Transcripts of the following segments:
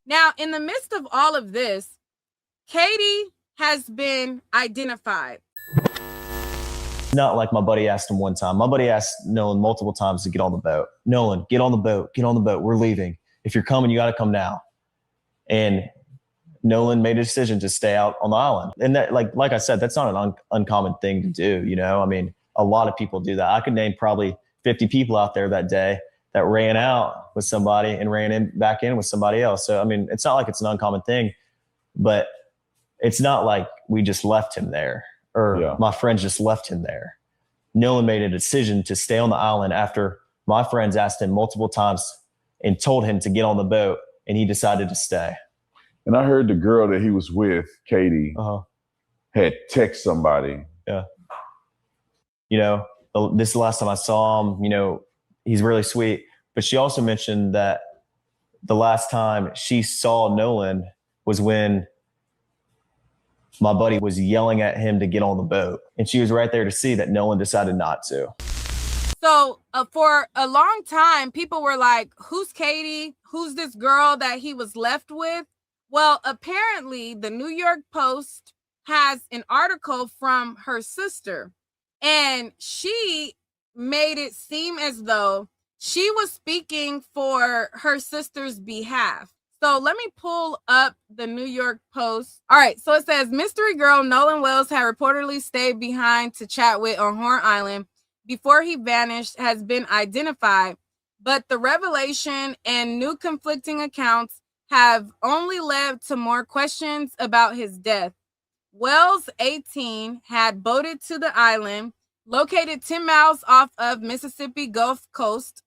Now, in the midst of all of this, Katie has been identified. Not like my buddy asked him one time. My buddy asked Nolan multiple times to get on the boat. Nolan, get on the boat. Get on the boat. We're leaving. If you're coming, you got to come now. And Nolan made a decision to stay out on the island. And that, like I said, that's not an uncommon thing to do. You know, I mean, a lot of people do that. I could name probably 50 people out there that day that ran out with somebody and ran back in with somebody else. So, I mean, it's not like it's an uncommon thing, but it's not like we just left him there or my friends just left him there. Nolan made a decision to stay on the island after my friends asked him multiple times and told him to get on the boat, and he decided to stay. And I heard the girl that he was with, Katie, had texted somebody. Yeah. You know, this is the last time I saw him. You know, he's really sweet. But she also mentioned that the last time she saw Nolan was when my buddy was yelling at him to get on the boat. And she was right there to see that Nolan decided not to. So for a long time, people were like, who's Katie? Who's this girl that he was left with? Well, apparently the New York Post has an article from her sister, and she made it seem as though she was speaking for her sister's behalf. So let me pull up the New York Post. All right, so it says, mystery girl Nolan Wells had reportedly stayed behind to chat with on Horn Island before he vanished has been identified, but the revelation and new conflicting accounts have only led to more questions about his death. Wells, 18, had boated to the island, located 10 miles off of Mississippi Gulf Coast,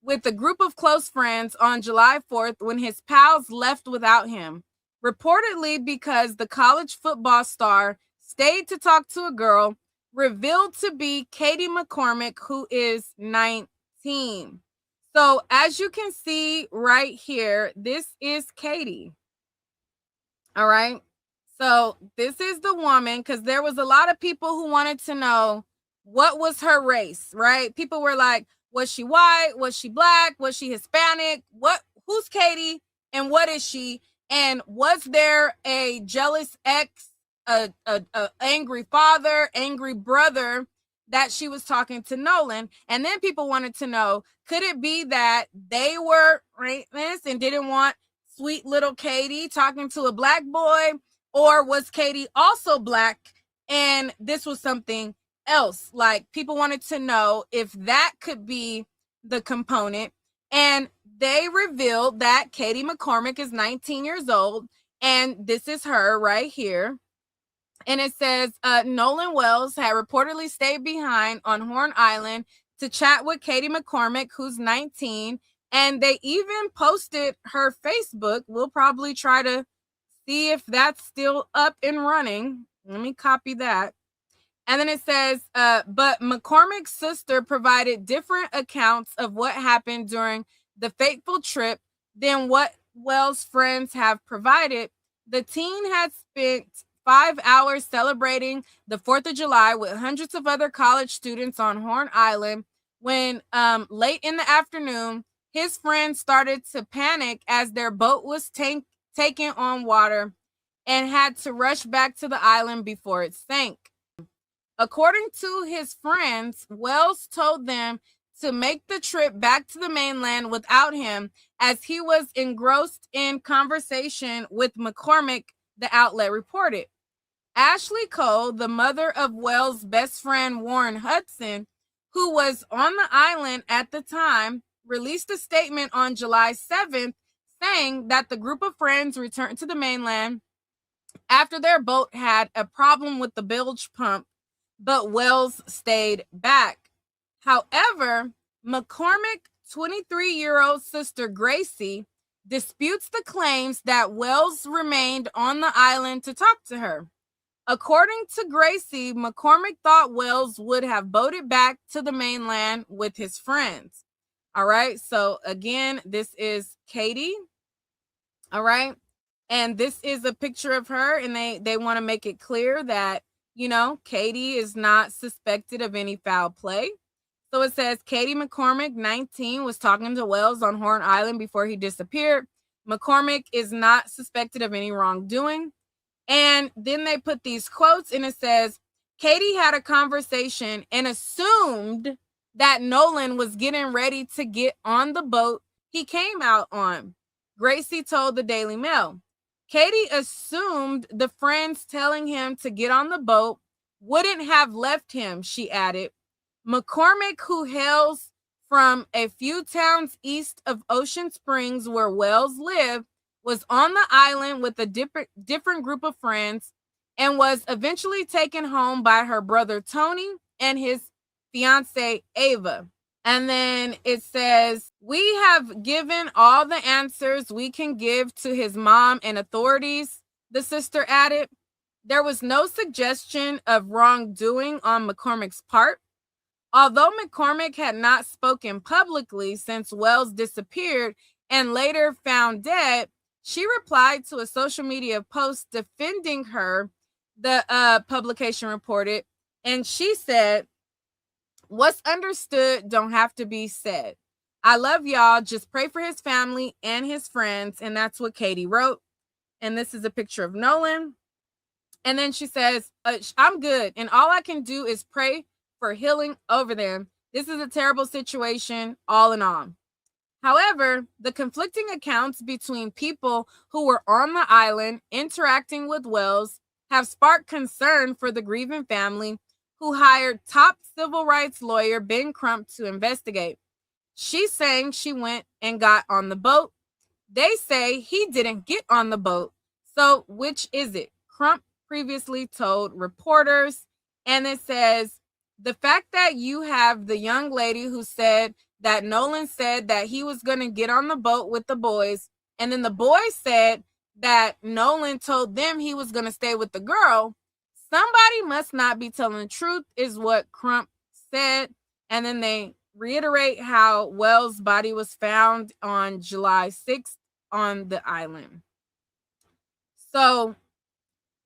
with a group of close friends on July 4th when his pals left without him, reportedly because the college football star stayed to talk to a girl revealed to be Katie McCormack, who is 19. So as you can see right here, this is Katie. All right. So this is the woman, because there was a lot of people who wanted to know what was her race, right? People were like, was she white? Was she black? Was she Hispanic? Who's Katie? And what is she? And was there a jealous ex, a angry father, angry brother that she was talking to Nolan? And then people wanted to know, could it be that they were racist and didn't want sweet little Katie talking to a black boy? Or was Katie also black and this was something else? Like, people wanted to know if that could be the component. And they revealed that Katie McCormack is 19 years old, and this is her right here. And it says Nolan Wells had reportedly stayed behind on Horn Island to chat with Katie McCormack, who's 19, and they even posted her Facebook. We'll probably try to see if that's still up and running. Let me copy that. And then it says, but McCormack's sister provided different accounts of what happened during the fateful trip than what Wells' friends have provided. The teen had spent 5 hours celebrating the 4th of July with hundreds of other college students on Horn Island when late in the afternoon, his friends started to panic as their boat was taken on water and had to rush back to the island before it sank. According to his friends, Wells told them to make the trip back to the mainland without him, as he was engrossed in conversation with McCormack, the outlet reported. Ashley Cole, the mother of Wells' best friend Warren Hudson, who was on the island at the time, released a statement on July 7th saying that the group of friends returned to the mainland after their boat had a problem with the bilge pump, but Wells stayed back. However, McCormack's 23-year-old sister Gracie disputes the claims that Wells remained on the island to talk to her. According to Gracie, McCormack thought Wells would have boated back to the mainland with his friends. All right, so again, this is Katie. All right, and this is a picture of her, and they want to make it clear that, you know, Katie is not suspected of any foul play. So it says Katie McCormack, 19, was talking to Wells on Horn Island before he disappeared. McCormack is not suspected of any wrongdoing. And then they put these quotes, and it says, Katie had a conversation and assumed that Nolan was getting ready to get on the boat he came out on. Gracie told the Daily Mail. Katie assumed the friends telling him to get on the boat wouldn't have left him, she added. McCormack, who hails from a few towns east of Ocean Springs where Wells lived, was on the island with a different group of friends and was eventually taken home by her brother Tony and his fiancée Ava. And then it says, we have given all the answers we can give to his mom and authorities, the sister added. There was no suggestion of wrongdoing on McCormack's part. Although McCormack had not spoken publicly since Wells disappeared and later found dead, she replied to a social media post defending her, the publication reported, and she said, what's understood don't have to be said. I love y'all. Just pray for his family and his friends. And that's what Katie wrote. And this is a picture of Nolan. And then she says, I'm good. And all I can do is pray for healing over them. This is a terrible situation, all in all. However, the conflicting accounts between people who were on the island interacting with Wells have sparked concern for the grieving family, who hired top civil rights lawyer Ben Crump to investigate. She's saying she went and got on the boat. They say he didn't get on the boat. So which is it? Crump previously told reporters, and it says, the fact that you have the young lady who said that Nolan said that he was going to get on the boat with the boys, and then the boys said that Nolan told them he was going to stay with the girl, somebody must not be telling the truth, is what Crump said. And then they reiterate how Wells' body was found on July 6th on the island. So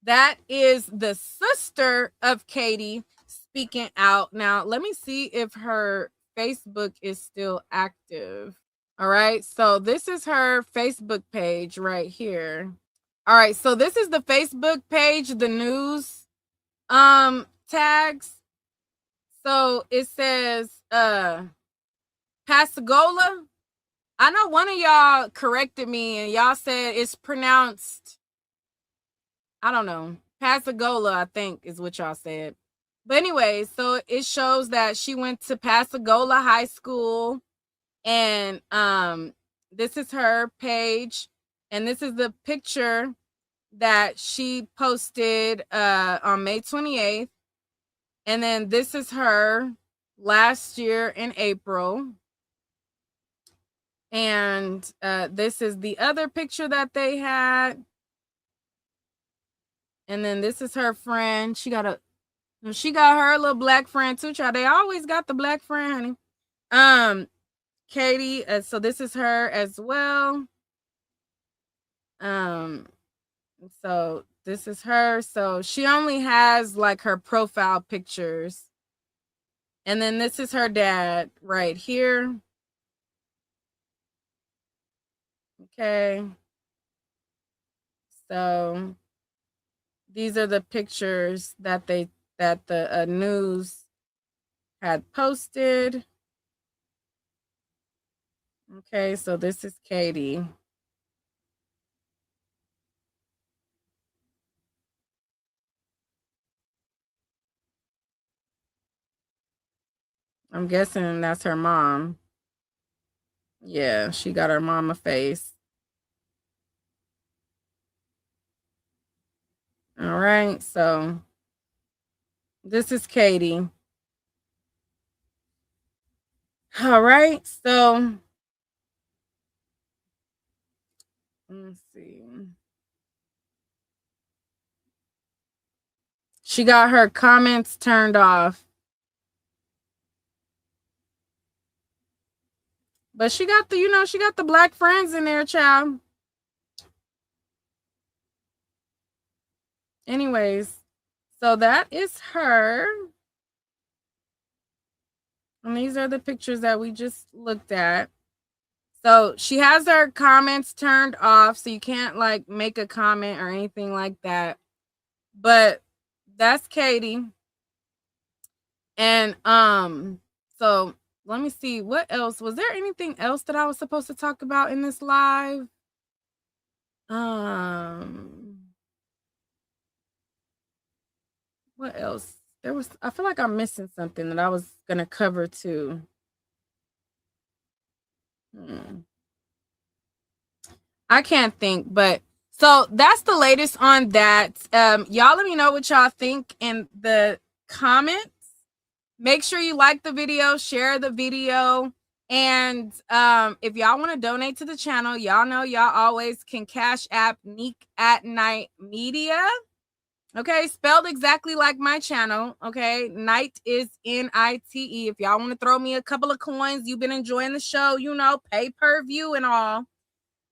that is the sister of Katie speaking out. Now, let me see if her Facebook is still active. All right. So this is her Facebook page right here. All right. So this is the Facebook page, the news tags. So it says Pascagoula. I know one of y'all corrected me and y'all said it's pronounced, I don't know, Pascagoula, I think is what y'all said. But anyway, so it shows that she went to Pascagoula High School, and this is her page, and this is the picture that she posted on May 28th. And then this is her last year in April. And this is the other picture that they had. And then this is her friend. She got her little black friend too, child. They always got the black friend, honey. Katie, so this is her as well. So this is her. So she only has like her profile pictures. And then this is her dad right here. Okay. So these are the pictures that the news had posted. Okay, so this is Katie. I'm guessing that's her mom. Yeah, she got her mama face. All right, so this is Katie. All right, so let's see. She got her comments turned off. But she got she got the black friends in there, child. Anyways, so that is her. And these are the pictures that we just looked at. So she has her comments turned off, so you can't like make a comment or anything like that. But that's Katie. And so let me see what else. Was there anything else that I was supposed to talk about in this live? What else? There was, I feel like I'm missing something that I was gonna cover too. I can't think, but so that's the latest on that. Y'all let me know what y'all think in the comments. Make sure you like the video, share the video, and if y'all want to donate to the channel, y'all know y'all always can Cash App NiqueAtNiteMedia. Okay, spelled exactly like my channel. Okay, Night is N-I-T-E. If y'all want to throw me a couple of coins, you've been enjoying the show, you know, pay-per-view and all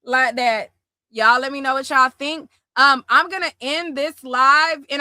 like that. Y'all let me know what y'all think. I'm gonna end this live in